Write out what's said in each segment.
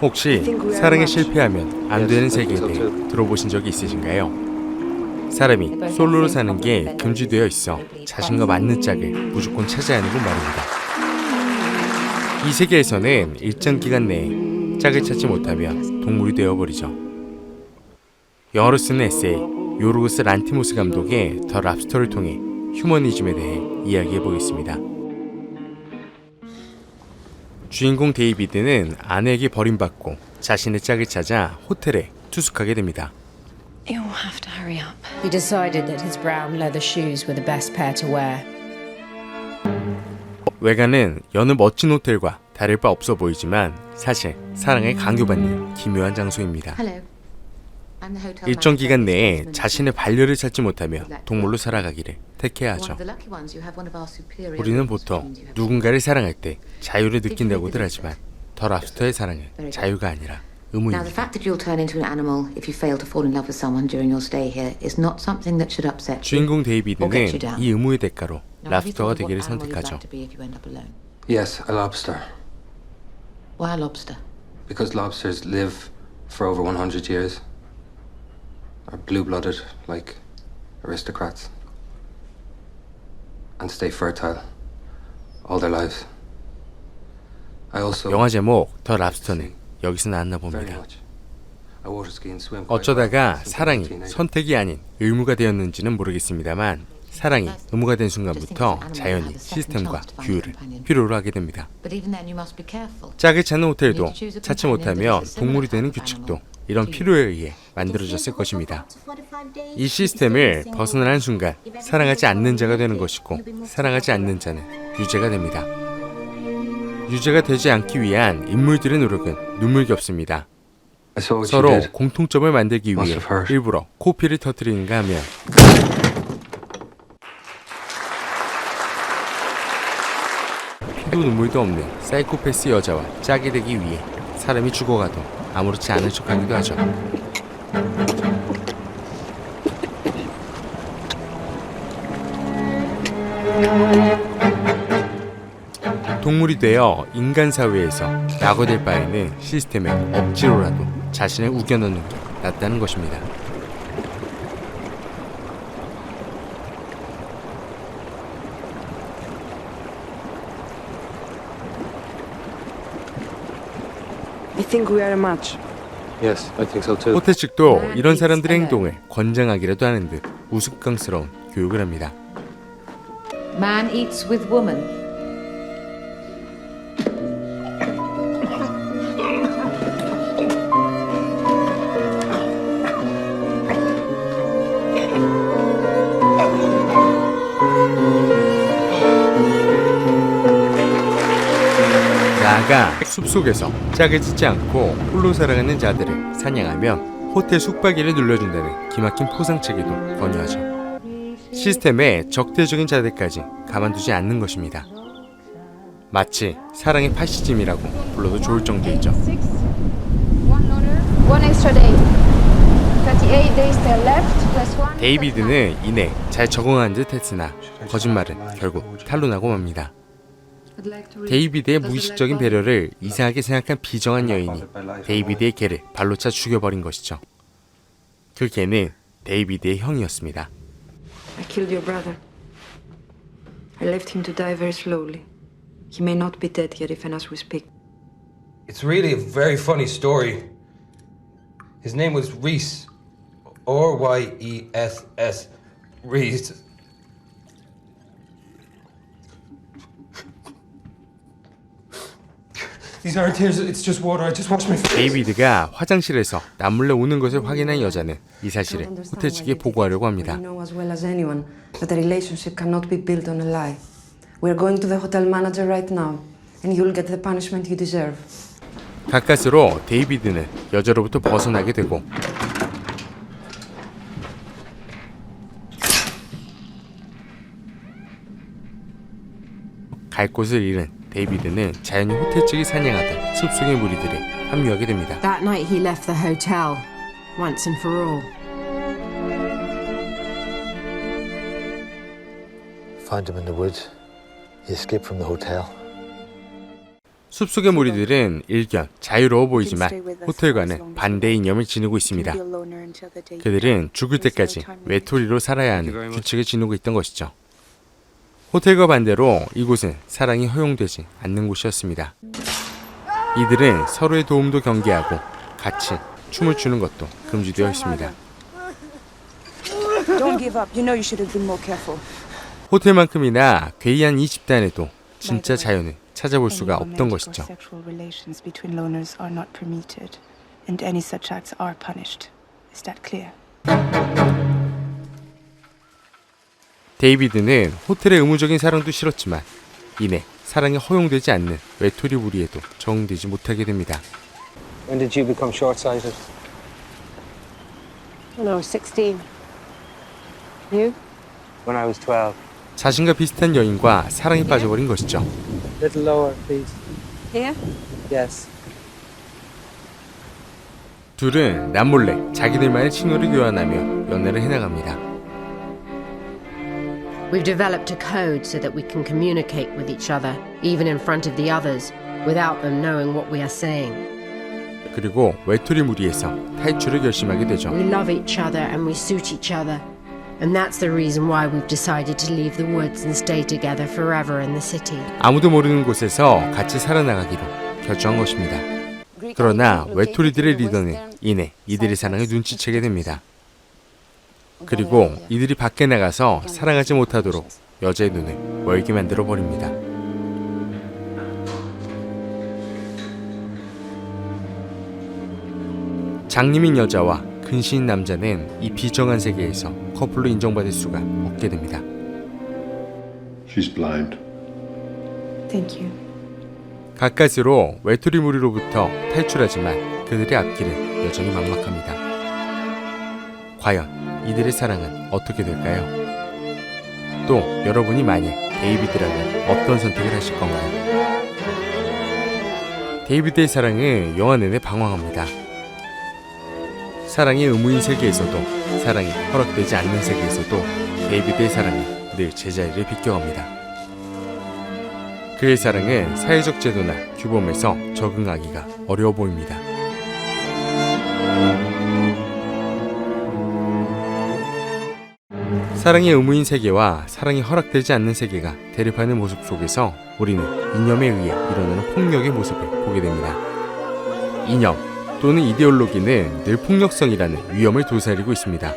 혹시 사랑에 실패하면 안 되는 세계에 대해 들어보신 적이 있으신가요? 사람이 솔로로 사는 게 금지되어 있어 자신과 맞는 짝을 무조건 찾아야 하는 건 말입니다. 이 세계에서는 일정 기간 내에 짝을 찾지 못하면 동물이 되어버리죠. 영어로 쓰는 에세이 요르고스 란티모스 감독의 더 랍스터를 통해 휴머니즘에 대해 이야기해보겠습니다. 주인공 데이비드는 아내에게 버림받고 자신의 짝을 찾아 호텔에 투숙하게 됩니다. You'll have to hurry up. He decided that his brown leather shoes were the best pair to wear. 외관은 여느 멋진 호텔과 다를 바 없어 보이지만 사실 사랑에 강요받는 기묘한 장소입니다. Hello. I'm the hotel 일정 manager 기간 for 내에 this 자신의 반려를 찾지 못하며 동물로 살아가기를 택해야 One 하죠. of the lucky ones, you have one of our superior 우리는 rooms, 보통 which means you have 누군가를 사랑할 때 자유를 느낀다고들 하지만 더 랍스터의 사랑은 자유가 아니라 Now, the 의무입니다. fact that you'll turn into an animal if you fail to fall in love with someone during your stay here is not something that should upset you. 주인공 or get you 데이비드는 down. 이 의무의 대가로 Now, have you 랍스터가 thought of what 되기를 animal you'd 선택하죠. like to be if you end up alone? Yes, a lobster. Why a lobster? Because lobsters live for over 100 years. Are blue-blooded, like aristocrats. And stay fertile all their lives. I also 영화 제목 더 랍스터는 여기서 나왔나 very 봅니다. much. I water ski and swim quite 어쩌다가 well since I was a 사랑이 teenager. 선택이 아닌 의무가 되었는지는 모르겠습니다만 사랑이 의무가 된 순간부터 자연히 시스템과 규율을 필요로 하게 됩니다. But even then, you must be careful. 짝을 찾는 호텔도 찾지 못하면 동물이 되는 규칙도 이런 필요에 의해 만들어졌을 것입니다. 이 시스템을 벗어나는 순간 사랑하지 않는 자가 되는 것이고 사랑하지 않는 자는 유죄가 됩니다. 유죄가 되지 않기 위한 인물들의 노력은 눈물겹습니다. I saw what you 서로 did. 공통점을 만들기 Must 위해 have hurt. 일부러 코피를 터뜨리는가 하면 피도 눈물도 없는 사이코패스 여자와 짝이 되기 위해 사람이 죽어가도 아무렇지 않은 척하기도 하죠. 동물이 되어 인간 사회에서 낙오될 바에는 시스템에 억지로라도 자신을 우겨넣는 게 낫다는 것입니다. I think we are a match. Yes, I think so too. 호텔 측도 이런 사람들의 행동을 권장하기라도 하는 듯 우스꽝스러운 교육을 합니다. Man eats with woman. 나아가 숲속에서 짝을 짓지 않고 홀로 살아가는 자들을 사냥하면 호텔 숙박비를 눌러준다는 기막힌 포상체계도 권유하죠. 시스템에 적대적인 자들까지 가만두지 않는 것입니다. 마치 사랑의 파시즘이라고 불러도 좋을 정도이죠. One extra day. 38 days till left, plus one. 데이비드는 이내 잘 적응한 듯 했으나 거짓말은 결국 탄로나고 맙니다. 데이비드의 무의식적인 배려를 이상하게 생각한 비정한 여인이 데이비드의 개를 발로 차 죽여버린 것이죠. 그 개는 데이비드의 형이었습니다. I killed your brother. I left him to die very slowly. He may not be dead yet even as we speak. It's really a very funny story. His name was Reese. R-Y-E-S-S. Reese. These aren't tears, it's just water. I just washed my face. 데이비드가 화장실에서 남몰래 우는 것을 확인한 여자는 이 사실을 호텔 측에 보고하려고 합니다. You know as well as anyone that a relationship cannot be built on a lie. We're going to the hotel manager right now, and you'll get the punishment you deserve. 가까스로 데이비드는 여자로부터 벗어나게 되고 갈 곳을 잃은 데이비드는 자연히 호텔 측이 사냥하던 숲속의 무리들에 합류하게 됩니다. That night he left the hotel, once and for all. Found him in the woods. He escaped from the hotel. 숲속의 무리들은 일견 자유로워 보이지만 호텔과는 반대의 이념을 지니고 있습니다. 그들은 죽을 때까지 외톨이로 살아야 하는 규칙을 지니고 있던 것이죠. 호텔과 반대로 이곳은 사랑이 허용되지 않는 곳이었습니다. 이들은 서로의 도움도 경계하고 같이 춤을 추는 것도 금지되어 있습니다. Don't give up. You know you should have been more careful. 호텔만큼이나 괴이한 이 집단에도 진짜 자연을 찾아볼 수가 없던 것이죠. Sexual relations between loners are not permitted, and any such acts are punished. Is that clear? 데이비드는 호텔의 의무적인 사랑도 싫었지만 이내 사랑이 허용되지 않는 외톨이 무리에도 적응되지 못하게 됩니다. When did you become short-sighted? When I was 16. You? When I was 12. 자신과 비슷한 여인과 사랑에 빠져버린 것이죠. Little lower, please. Here? Yes. 둘은 남몰래 자기들만의 신호를 교환하며 연애를 해나갑니다. We've developed a code so that we can communicate with each other, even in front of the others, without them knowing what we are saying. 그리고 외톨이 무리에서 탈출을 결심하게 되죠. We love each other and we suit each other. And that's the reason why we've decided to leave the woods and stay together forever in the city. 아무도 모르는 곳에서 같이 살아나가기로 결정한 것입니다. 그러나 외톨이들의 리더는 이내 이들의 사랑을 눈치채게 됩니다. 그리고 이들이 밖에 나가서 사랑하지 못하도록 여자의 눈을 멀게 만들어 버립니다. 장님인 여자와 근시인 남자는 이 비정한 세계에서 커플로 인정받을 수가 없게 됩니다. She's blind. Thank you. 가까스로 외톨이 무리로부터 탈출하지만 그들의 앞길은 여전히 막막합니다. 과연 이들의 사랑은 어떻게 될까요? 또 여러분이 만약 데이비드라면 어떤 선택을 하실 건가요? 데이비드의 사랑은 영화 내내 방황합니다. 사랑의 의무인 세계에서도 사랑이 허락되지 않는 세계에서도 데이비드의 사랑은 늘 제자리를 비껴갑니다. 그의 사랑은 사회적 제도나 규범에서 적응하기가 어려워 보입니다. 사랑의 의무인 세계와 사랑이 허락되지 않는 세계가 대립하는 모습 속에서 우리는 이념에 의해 일어나는 폭력의 모습을 보게 됩니다. 이념 또는 이데올로기는 늘 폭력성이라는 위험을 도사리고 있습니다.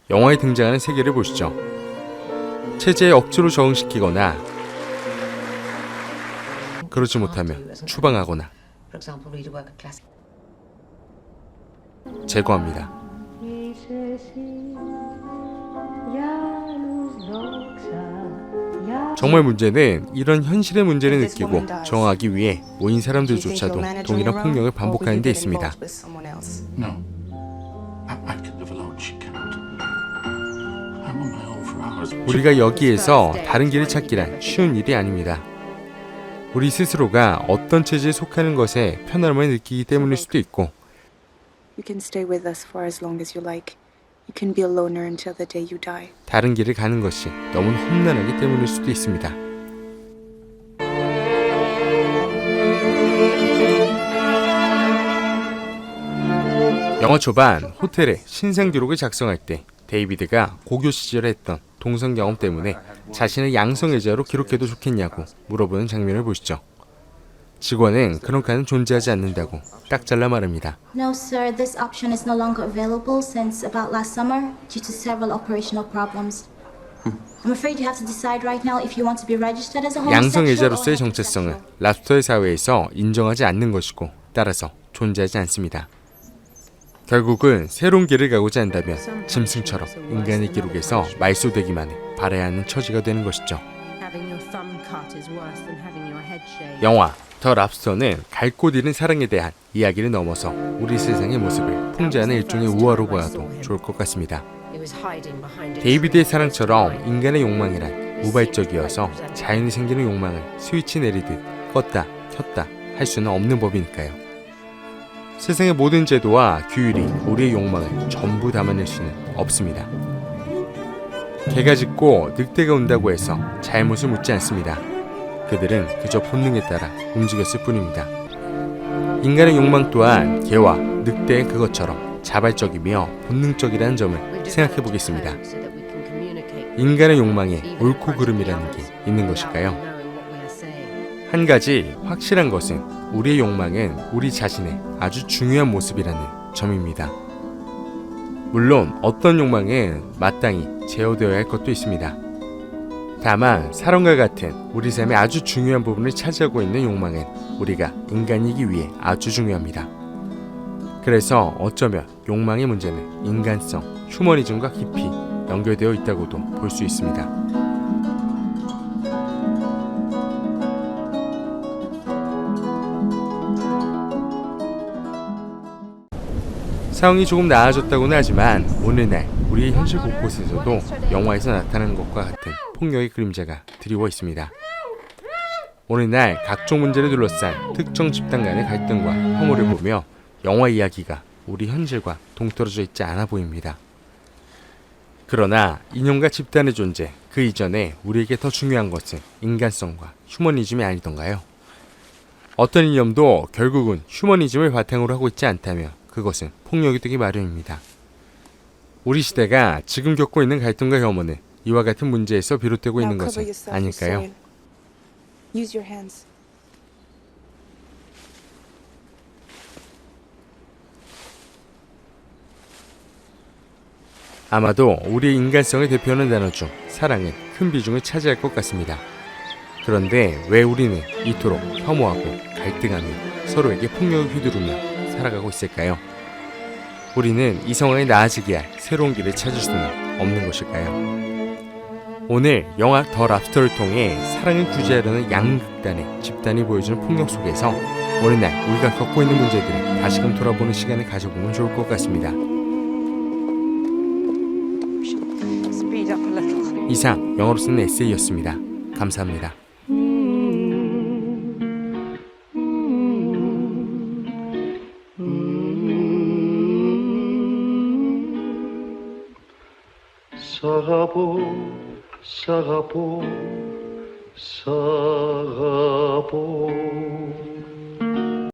영화에 등장하는 세계를 보시죠. 체제에 억지로 적응시키거나 그렇지 못하면 추방하거나 For example, read a work of classic. 제거합니다. 정말 문제는 이런 현실의 문제를 느끼고 정하기 위해 모인 사람들조차도 동일한 폭력을 반복하는 데 있습니다. No. I can live alone. She cannot. I'm on my own for hours. 우리가 여기에서 다른 길을 찾기란 쉬운 일이 아닙니다. 우리 스스로가 어떤 체제에 속하는 것에 편함을 느끼기 때문일 수도 있고 You can stay with us for as long as you like. You can be a loner until the day you die. 다른 길을 가는 것이 너무 험난하기 때문일 수도 있습니다. 영화 초반 호텔에 신상 기록을 작성할 때 데이비드가 고교 시절에 했던 동성 경험 때문에 자신을 양성애자로 기록해도 좋겠냐고 물어보는 장면을 보시죠. 직원은 그런 칸은 존재하지 않는다고 딱 잘라 말합니다. No, sir. This option is no longer available since about last summer due to several operational problems. I'm afraid you have to decide right now if you want to be registered as a homosexual or 양성애자로서의 heterosexual. 정체성은 랍스터의 사회에서 인정하지 않는 것이고 따라서 존재하지 않습니다. 결국은 새로운 길을 가고자 한다면 짐승처럼 인간의 기록에서 말소되기만을 바라야 하는 처지가 되는 것이죠. Having your thumb cut is worse than having your head shaved. 영화 더 랍스터는 갈 곳 잃은 사랑에 대한 이야기를 넘어서 우리 세상의 모습을 풍자하는 일종의 우화로 봐도 좋을 것 같습니다. He was hiding behind a 데이비드의 사랑처럼 인간의 욕망이란 우발적이어서 자연이 생기는 욕망을 스위치 내리듯 껐다 켰다 할 수는 없는 법이니까요. 세상의 모든 제도와 규율이 우리의 욕망을 전부 담아낼 수는 없습니다. 개가 짖고 늑대가 온다고 해서 잘못을 묻지 않습니다. 그들은 그저 본능에 따라 움직였을 뿐입니다. 인간의 욕망 또한 개와 늑대의 그것처럼 자발적이며 본능적이라는 점을 생각해 보겠습니다. 인간의 욕망에 옳고 그름이라는 게 있는 것일까요? 한 가지 확실한 것은 우리의 욕망은 우리 자신의 아주 중요한 모습이라는 점입니다. 물론 어떤 욕망은 마땅히 제어되어야 할 것도 있습니다. 다만 사람과 같은 우리 삶의 아주 중요한 부분을 차지하고 있는 욕망은 우리가 인간이기 위해 아주 중요합니다. 그래서 어쩌면 욕망의 문제는 인간성, 휴머니즘과 깊이 연결되어 있다고도 볼 수 있습니다. 상황이 조금 나아졌다고는 하지만 오늘날 우리 현실 곳곳에서도 영화에서 나타나는 것과 같은 폭력의 그림자가 드리워 있습니다. 오늘날 각종 문제를 둘러싼 특정 집단 간의 갈등과 혐오를 보며 영화 이야기가 우리 현실과 동떨어져 있지 않아 보입니다. 그러나 인형과 집단의 존재, 그 이전에 우리에게 더 중요한 것은 인간성과 휴머니즘이 아니던가요? 어떤 이념도 결국은 휴머니즘을 바탕으로 하고 있지 않다면 그것은 폭력이 되기 마련입니다. 우리 시대가 지금 겪고 있는 갈등과 혐오는 이와 같은 문제에서 비롯되고 있는 것은 아닐까요? Use your hands. 아마도 우리의 인간성을 대표하는 단어 중 사랑은 큰 비중을 차지할 것 같습니다. 그런데 왜 우리는 이토록 혐오하고 갈등하며 서로에게 폭력을 휘두르며 살아가고 있을까요? 우리는 이 상황에 나아지게 할 새로운 길을 찾을 수는 없는 것일까요? 오늘 영화 더 랍스터를 통해 사랑을 규제하려는 양극단의 집단이 보여주는 폭력 속에서 오늘날 우리가 겪고 있는 문제들을 다시금 돌아보는 시간을 가져보면 좋을 것 같습니다. 이상 영어로 쓰는 에세이였습니다. 감사합니다. 사가보